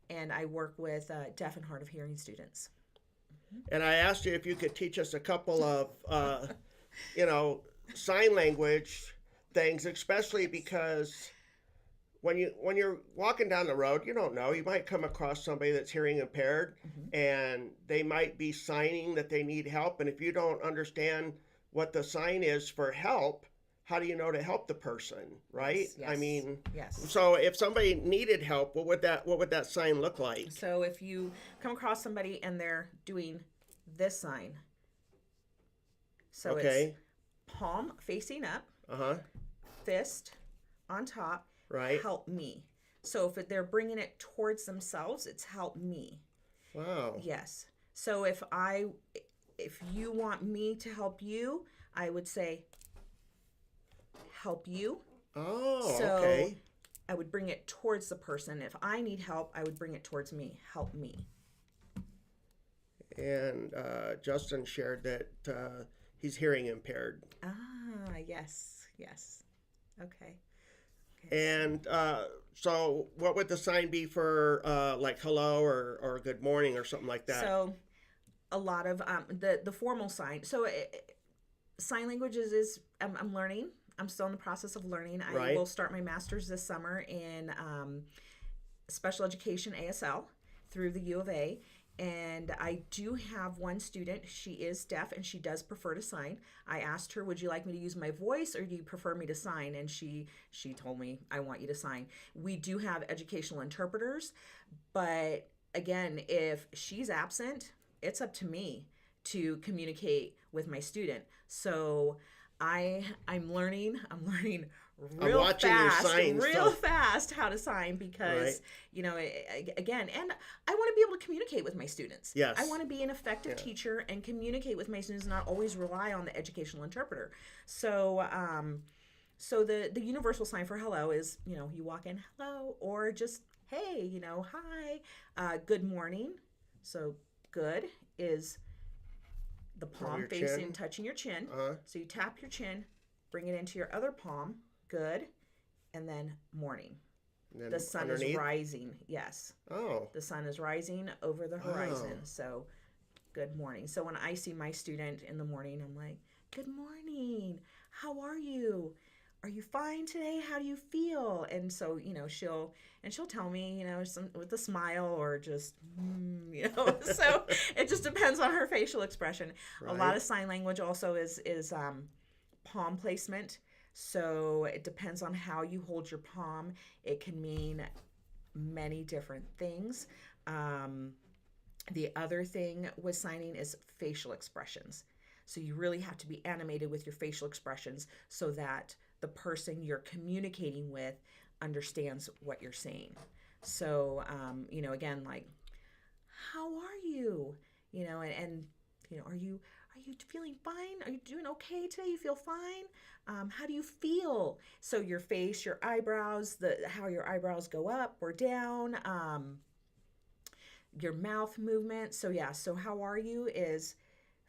and I work with deaf and hard of hearing students. And I asked you if you could teach us a couple of, sign language things, especially because when you're walking down the road, you don't know, you might come across somebody that's hearing impaired, and they might be signing that they need help, and if you don't understand what the sign is for help, how do you know to help the person, right? Yes. I mean, Yes. so if somebody needed help, what would that sign look like? So if you come across somebody and they're doing this sign, so Okay. it's palm facing up, Uh-huh. fist on top, Right. help me. So if they're bringing it towards themselves, it's help me. Wow. Yes. So if you want me to help you, I would say help you. Oh, So okay. I would bring it towards the person. If I need help, I would bring it towards me. Help me. And Justin shared that he's hearing impaired. Ah, yes. Okay. And so what would the sign be for like hello or good morning or something like that? So a lot of the formal sign. So sign languages is I'm learning. I'm still in the process of learning. I Right. will start my master's this summer in special education ASL through the U of A. And I do have one student. She is deaf and she does prefer to sign. I asked her, would you like me to use my voice or do you prefer me to sign? And she told me, I want you to sign. We do have educational interpreters, but again, if she's absent, it's up to me to communicate with my student. So I'm learning real fast how to sign because, again, and I want to be able to communicate with my students. Yes. I want to be an effective teacher and communicate with my students, not always rely on the educational interpreter. So, so the universal sign for hello is, you walk in, hello, or just, hey, hi, good morning. So good is the palm facing, touching your chin. So you tap your chin, bring it into your other palm, good, and then morning. And then the sun is rising, yes. Oh. The sun is rising over the horizon, so good morning. So when I see my student in the morning, I'm like, good morning, how are you? Are you fine today? How do you feel? And so, she'll tell me, with a smile or just, so it just depends on her facial expression. Right. A lot of sign language also is palm placement. So it depends on how you hold your palm. It can mean many different things. The other thing with signing is facial expressions. So you really have to be animated with your facial expressions so that the person you're communicating with understands what you're saying. So, again, like, how are you? And are you feeling fine? Are you doing okay today? You feel fine? How do you feel? So your face, your eyebrows, how your eyebrows go up or down, your mouth movement. So so how are you is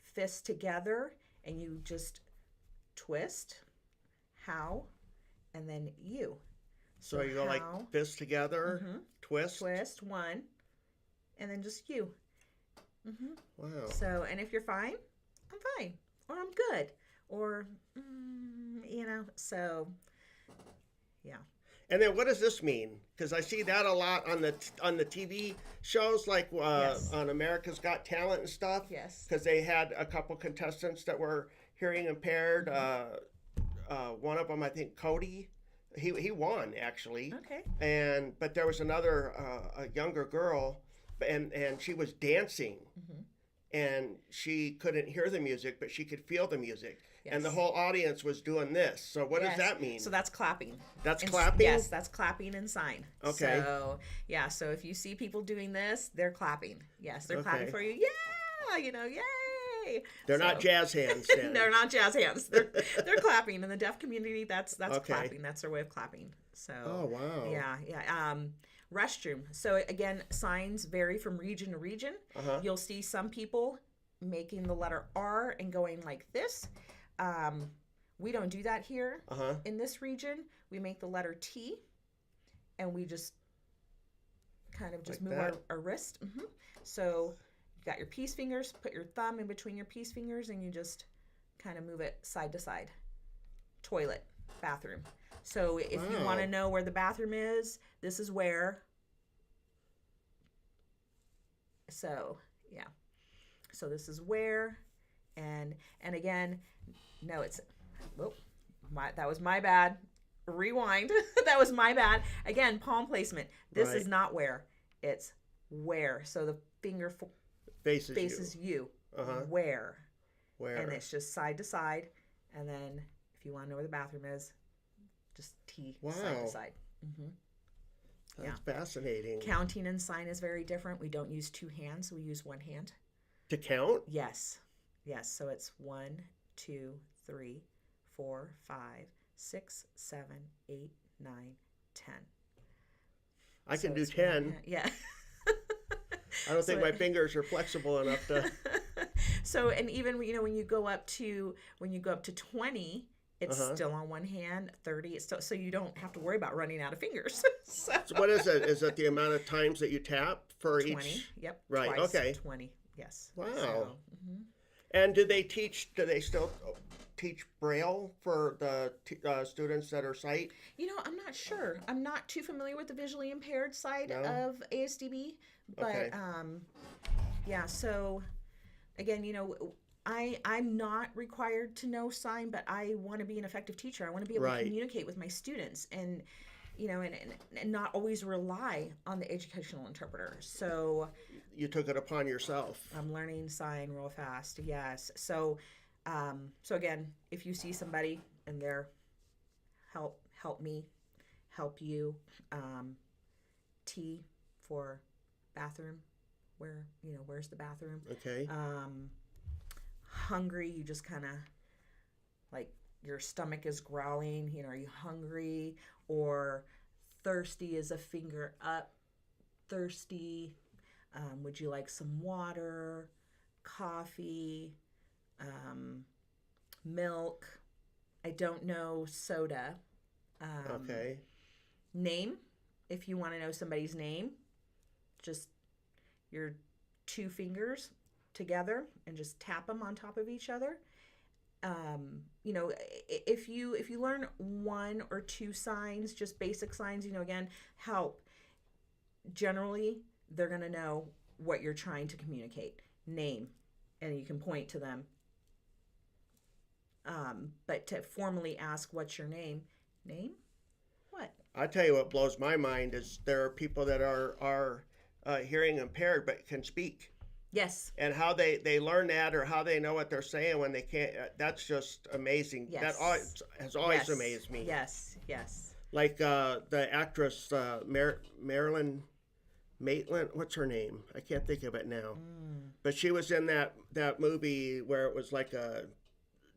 fists together and you just twist. How, and then you. So you go like fists together, twist, one, and then just you. Wow. So, and if you're fine, I'm fine, or I'm good, or so yeah. And then what does this mean? Because I see that a lot on the TV shows, like on America's Got Talent and stuff. Yes. Because they had a couple contestants that were hearing impaired. One of them, I think, Cody, he won actually. Okay. But there was another a younger girl, and she was dancing, and she couldn't hear the music, but she could feel the music. Yes. And the whole audience was doing this. So what does that mean? So that's clapping. That's clapping? Yes, that's clapping and sign. Okay. So so if you see people doing this, they're clapping. Yes, they're clapping for you. Yeah, yay. They're not jazz hands. They're not jazz hands. They're clapping. In the deaf community, that's clapping. That's their way of clapping. So. Oh wow. Yeah. Restroom. So again, signs vary from region to region. You'll see some people making the letter R and going like this. We don't do that here. In this region. We make the letter T, and we just kind of just like move our wrist. So. Got your peace fingers, put your thumb in between your peace fingers, and you just kind of move it side to side. Toilet, bathroom. So if you want to know where the bathroom is, this is where. So, yeah. So this is where, and again, no, it's, that was my bad. Rewind. That was my bad. Again, palm placement. This is not where, it's where. So the finger faces you. Where. And it's just side to side. And then if you want to know where the bathroom is, just T side to side. That's fascinating. Counting and sign is very different. We don't use two hands. We use one hand. To count? Yes. So it's 1, 2, 3, 4, 5, 6, 7, 8, 9, 10. I can do 10. Yeah. I don't think my fingers are flexible enough to. So, and even when you go up to 20, it's still on one hand. 30, it's still, so you don't have to worry about running out of fingers. So what is it? Is it the amount of times that you tap for 20, each? Yep. Right. Twice, okay. 20. Yes. Wow. So, And do they still teach Braille for the students that are sight? I'm not sure. I'm not too familiar with the visually impaired side of ASDB, but so again, I'm not required to know sign, but I want to be an effective teacher. I want to be able to communicate with my students and not always rely on the educational interpreter. So you took it upon yourself. I'm learning sign real fast. Yes. So again, if you see somebody and they're help me, help you, T for bathroom, where's the bathroom? Okay. Hungry, you just kind of like your stomach is growling, are you hungry? Or thirsty is a finger up, thirsty. Would you like some water, coffee, milk? I don't know, soda. Okay. Name, if you want to know somebody's name, just your 2 fingers together and just tap them on top of each other. If you learn 1 or 2 signs, just basic signs, again, help. Generally, they're going to know what you're trying to communicate. Name, and you can point to them. But to formally ask, what's your name? Name? What? I tell you what blows my mind is there are people that are hearing impaired but can speak. Yes. And how they learn that or how they know what they're saying when they can't, that's just amazing. Yes. That has always amazed me. Yes. Like the actress Marilyn Maitland, what's her name? I can't think of it now. But she was in that movie where it was like a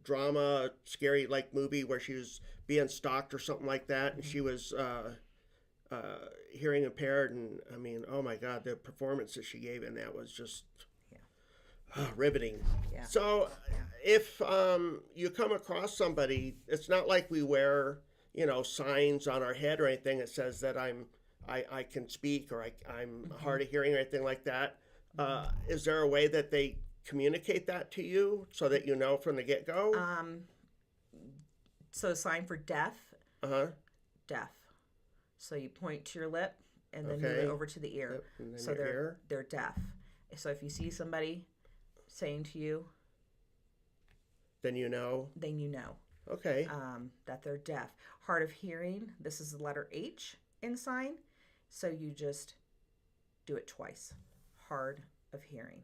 drama, scary like movie where she was being stalked or something like that, and she was hearing impaired, and I mean, oh my God, the performance that she gave in that was just riveting. Yeah. So if you come across somebody, it's not like we wear signs on our head or anything that says that I can speak or I'm hard of hearing or anything like that. Is there a way that they communicate that to you so that you know from the get-go? So a sign for deaf. Deaf. So you point to your lip and then move it over to the ear. Yep. So they're deaf. So if you see somebody saying to you, then you know. Okay. That they're deaf. Hard of hearing. This is the letter H in sign. So you just do it twice. Hard of hearing.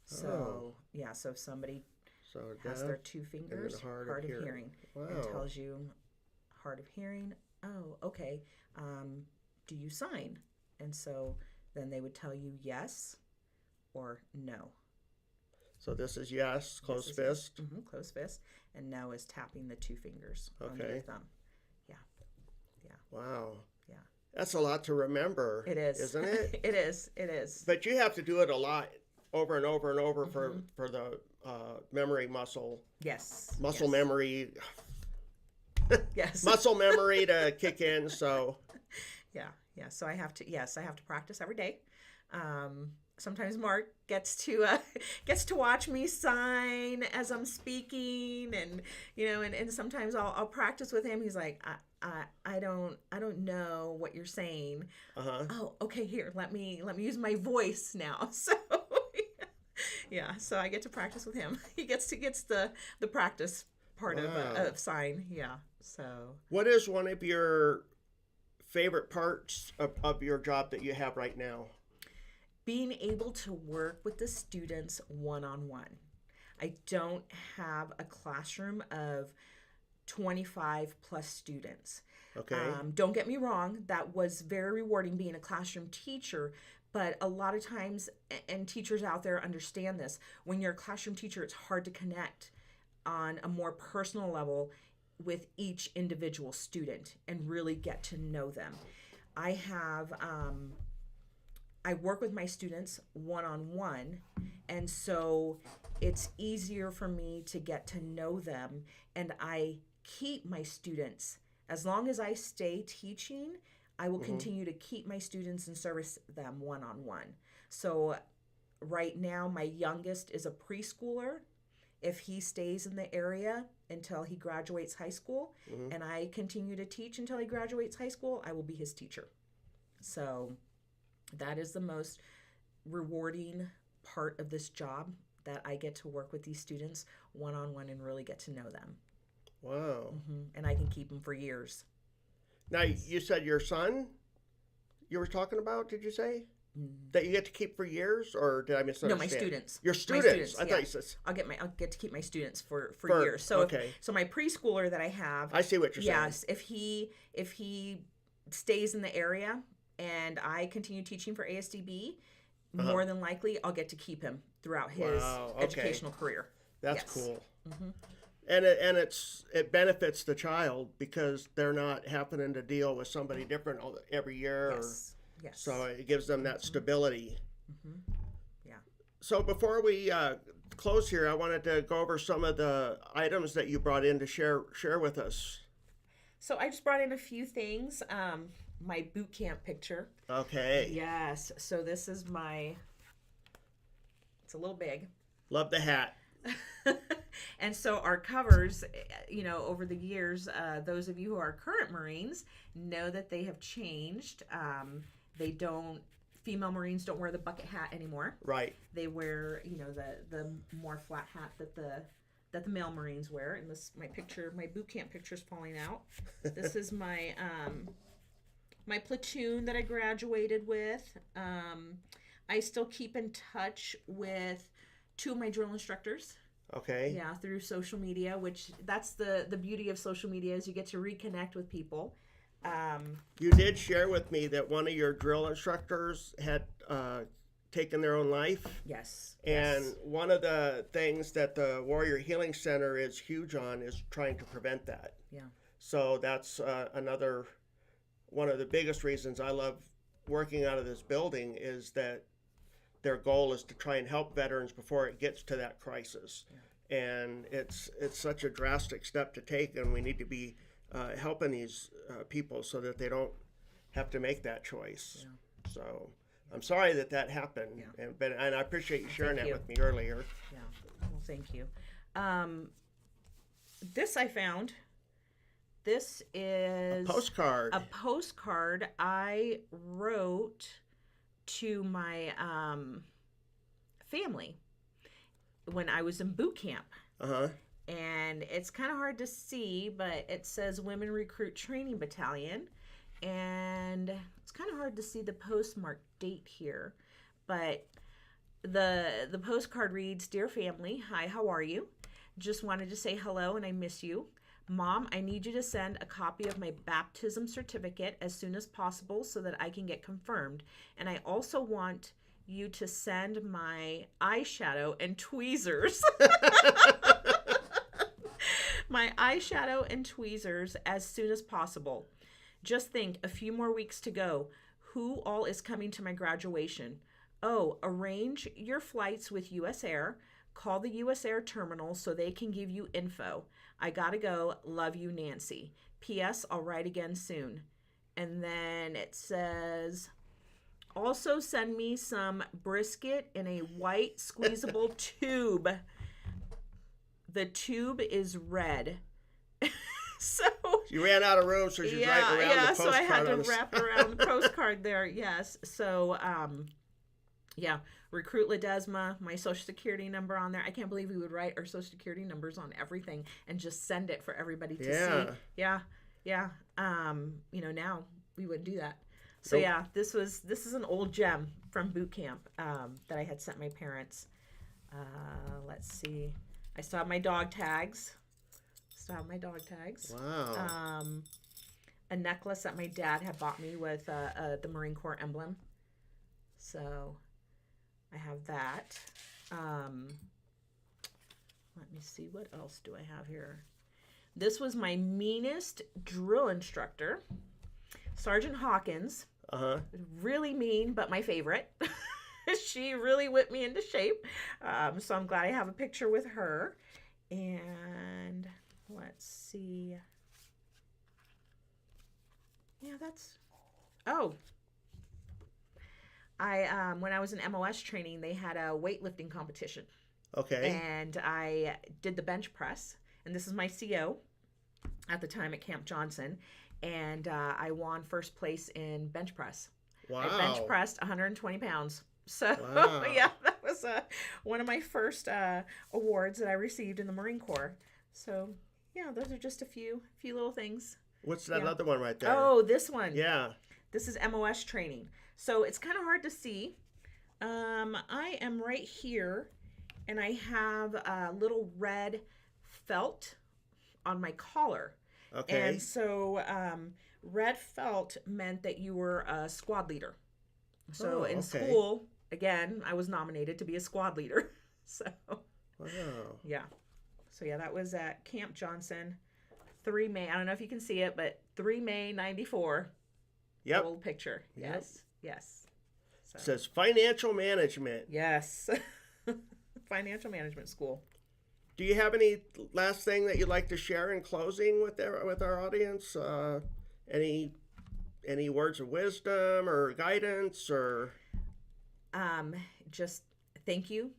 So so if somebody has their 2 fingers, hard of hearing. Wow. And tells you hard of hearing. Oh, okay. Do you sign? And so then they would tell you yes or no. So this is yes, closed fist. Yes. Mm-hmm, closed fist. And no is tapping the 2 fingers on your thumb. Yeah. Wow. Yeah. That's a lot to remember. It is. Isn't it? It is. But you have to do it a lot over and over and over for the memory muscle. Yes. Muscle memory. Yes. Muscle memory to kick in. So. Yeah. So I have to practice every day. Sometimes Mark gets to watch me sign as I'm speaking, and and sometimes I'll practice with him. He's like, I don't know what you're saying. Oh, okay. Here, let me use my voice now. So so I get to practice with him. He gets the practice part of sign. Yeah. So what is one of your favorite parts of your job that you have right now? Being able to work with the students one-on-one. I don't have a classroom of 25 plus students. Okay. Don't get me wrong, that was very rewarding being a classroom teacher, but a lot of times, and teachers out there understand this, when you're a classroom teacher, it's hard to connect on a more personal level with each individual student and really get to know them. I work with my students one-on-one, and so it's easier for me to get to know them, and I keep my students. As long as I stay teaching, I will continue to keep my students and service them one-on-one. So right now, my youngest is a preschooler. If he stays in the area until he graduates high school, and I continue to teach until he graduates high school, I will be his teacher. So that is the most rewarding part of this job, that I get to work with these students one-on-one and really get to know them. Wow. And I can keep them for years. Now, you said your son you were talking about, did you say? that you get to keep for years, or did I misunderstand? No, my students. Your My students. I yeah. thought you said. I'll get to keep my students for For- years. So okay. so my preschooler that I have, I see what you're saying. yes, if he stays in the area and I continue teaching for ASDB, more than likely I'll get to keep him throughout his Wow, okay. educational career. That's Yes. cool. Mhm. And it benefits the child because they're not having to deal with somebody different every year. Yes. Yes. So it gives them that stability. Yeah. So before we close here, I wanted to go over some of the items that you brought in to share with us. So I just brought in a few things. My boot camp picture. Okay. Yes. So this is it's a little big. Love the hat. And so our covers, over the years, those of you who are current Marines know that they have changed. Female Marines don't wear the bucket hat anymore. Right. They wear, the more flat hat that the male Marines wear. And my boot camp picture is falling out. This is my platoon that I graduated with. I still keep in touch with 2 of my drill instructors. Okay. Yeah, through social media, which that's the beauty of social media is you get to reconnect with people. You did share with me that one of your drill instructors had taken their own life. Yes. And yes. one of the things that the Warrior Healing Center is huge on is trying to prevent that. Yeah. So that's another one of the biggest reasons I love working out of this building is that their goal is to try and help veterans before it gets to that crisis. Yeah. And it's such a drastic step to take, and we need to be helping these people so that they don't have to make that choice. Yeah. So I'm sorry that happened, yeah. and I appreciate you sharing that with me earlier. Yeah, well, thank you. This I found. This is a postcard. A postcard I wrote to my family when I was in boot camp. Uh-huh. And it's kind of hard to see, but it says Women Recruit Training Battalion. And it's kind of hard to see the postmark date here. But the postcard reads, "Dear family, hi, how are you? Just wanted to say hello and I miss you. Mom, I need you to send a copy of my baptism certificate as soon as possible so that I can get confirmed. And I also want you to send my eyeshadow and tweezers." My eyeshadow and tweezers as soon as possible. Just think, a few more weeks to go. Who all is coming to my graduation? Oh, arrange your flights with US Air. Call the US Air terminal so they can give you info. I gotta go. Love you, Nancy. P.S. I'll write again soon. And then it says, also send me some brisket in a white squeezable tube. The tube is red. So you ran out of room, so she's writing around the postcard. So I had to wrap around the postcard there. Yes. So, Recruit Ledesma, my social security number on there. I can't believe we would write our social security numbers on everything and just send it for everybody to see. Yeah. Now we wouldn't do that. So this is an old gem from boot camp that I had sent my parents. Let's see. I still have my dog tags. Wow. A necklace that my dad had bought me with the Marine Corps emblem. So I have that. Let me see, what else do I have here? This was my meanest drill instructor, Sergeant Hawkins. Uh-huh. Really mean, but my favorite. She really whipped me into shape. So I'm glad I have a picture with her. And let's see. Yeah, when I was in MOS training, they had a weightlifting competition. Okay. And I did the bench press. And this is my CO at the time at Camp Johnson. And I won first place in bench press. Wow. I bench pressed 120 pounds. So, wow. Yeah, that was one of my first awards that I received in the Marine Corps. So, yeah, those are just a few little things. What's that other one right there? Oh, this one. Yeah. This is MOS training. So it's kind of hard to see. I am right here, and I have a little red felt on my collar. Okay. And so red felt meant that you were a squad leader. So in school, again, I was nominated to be a squad leader. So, Wow. yeah. So, yeah, that was at Camp Johnson, 3 May. I don't know if you can see it, but 3 May 94. Yep. Old picture. Yep. Yes. Yes. So, It says financial management. yes. Financial management school. Do you have any last thing that you'd like to share in closing with our audience? Any words of wisdom or guidance or? Just thank you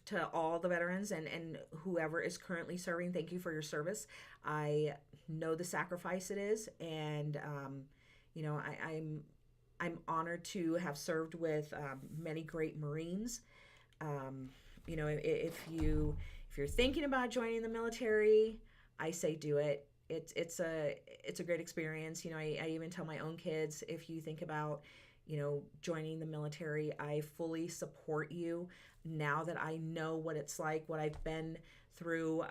to all the veterans and whoever is currently serving. Thank you for your service. I know the sacrifice it is, and I'm honored to have served with many great Marines. If you're thinking about joining the military, I say do it. It's a great experience. I even tell my own kids, if you think about joining the military, I fully support you now that I know what it's like, what I've been through,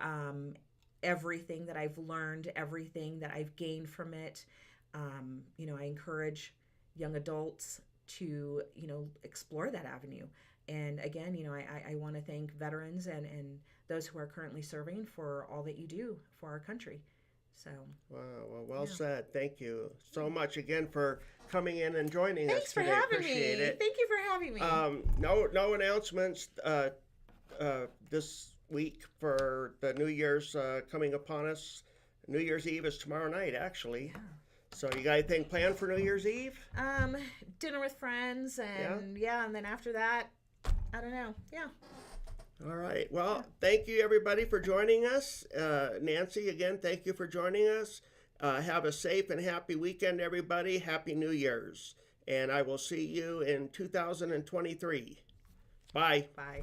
everything that I've learned, everything that I've gained from it. I encourage young adults to, explore that avenue. And again, I want to thank veterans and those who are currently serving for all that you do for our country. So, well said. Thank you so much again for coming in and joining Thanks us for today. having Appreciate me. it. Thank you for having me. No announcements this week for the New Year's coming upon us. New Year's Eve is tomorrow night, actually. Yeah. So you got anything planned for New Year's Eve? Dinner with friends, and and then after that, I don't know. Yeah. All right. Well, thank you everybody for joining us. Nancy, again, thank you for joining us. Have a safe and happy weekend, everybody. Happy New Year's. And I will see you in 2023. Bye. Bye.